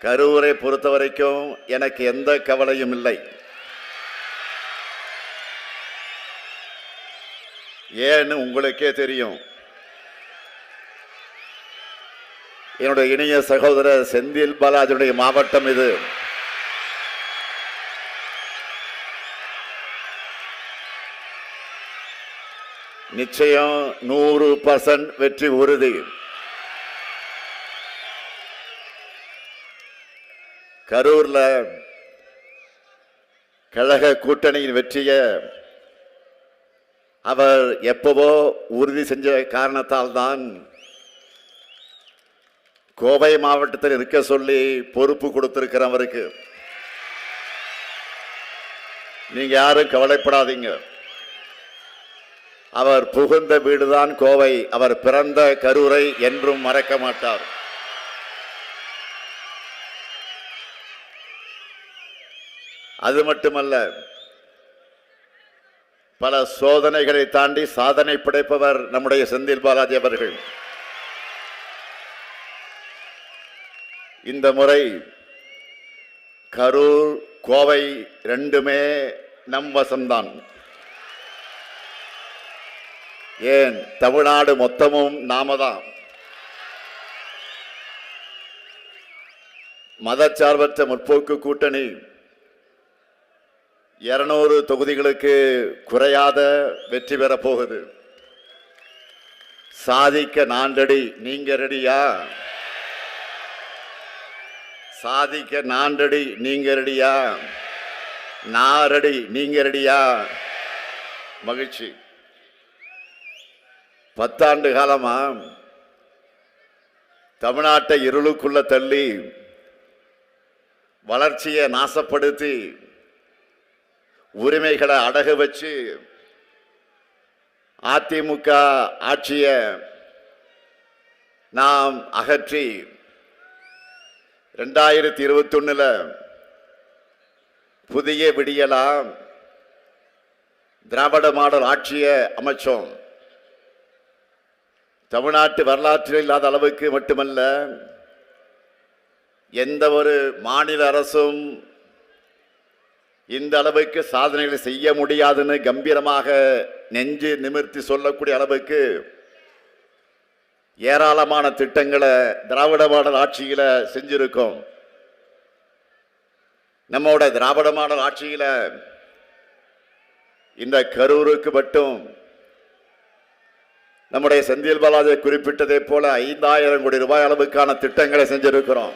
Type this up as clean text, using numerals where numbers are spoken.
கரூரை பொறுத்த வரைக்கும் எனக்கு எந்த கவலையும் இல்லை. ஏன்னு உங்களுக்கே தெரியும். என்னுடைய இனிய சகோதரர் செந்தில் பாலாஜியுடைய மாவட்டம் இது. நிச்சயம் 100% வெற்றி உறுதி. கரூர்ல கழக கூட்டணியின் வெற்றியை அவர் எப்பவோ உறுதி செஞ்ச காரணத்தால் தான் கோவை மாவட்டத்தில் இருக்க சொல்லி பொறுப்பு கொடுத்திருக்கிற அவருக்கு. நீங்க யாரும் கவலைப்படாதீங்க. அவர் புகுந்த வீடுதான் கோவை. அவர் பிறந்த கரூரை என்றும் மறக்க மாட்டார். அது மட்டுமல்ல, பல சோதனைகளை தாண்டி சாதனை படைப்பவர் நம்முடைய செந்தில் பாலாஜி அவர்கள். இந்த முறை கரூர் கோவை ரெண்டுமே நம் வசம்தான். ஏன், தமிழ்நாடு மொத்தமும் நாம தான். மதச்சார்பற்ற முற்போக்கு கூட்டணி 200 தொகுதிகளுக்கு குறையாத வெற்றி பெற போகுது. சாதிக்க நான் ரெடி, நீங்க ரெடியா? சாதிக்க நான் ரெடி, நீங்க ரெடியா? நான் ரெடி, நீங்க ரெடியா? மகிழ்ச்சி. 10 ஆண்டு காலமா தமிழ்நாட்டை இருளுக்குள்ள தள்ளி வளர்ச்சியை நாசப்படுத்தி உரிமைகளை அடகு வச்சு அதிமுக ஆட்சியை நாம் அகற்றி 2021 புதிய விடியலாம் திராவிட மாடல் ஆட்சியை அமைச்சோம். தமிழ்நாட்டு வரலாற்றில் இல்லாத அளவுக்கு மட்டுமல்ல, எந்த ஒரு மாநில அரசும் இந்த அளவுக்கு சாதனைகளை செய்ய முடியாதுன்னு கம்பீரமாக நெஞ்சு நிமிர்த்தி சொல்லக்கூடிய அளவுக்கு ஏராளமான திட்டங்களை திராவிட மாடல் ஆட்சியில செஞ்சிருக்கோம். நம்மோட திராவிட மாடல் ஆட்சியில இந்த கரூருக்கு மட்டும் நம்முடைய செந்தில் பாலாஜி குறிப்பிட்டதை போல 5000 கோடி ரூபாய் அளவுக்கான திட்டங்களை செஞ்சிருக்கிறோம்.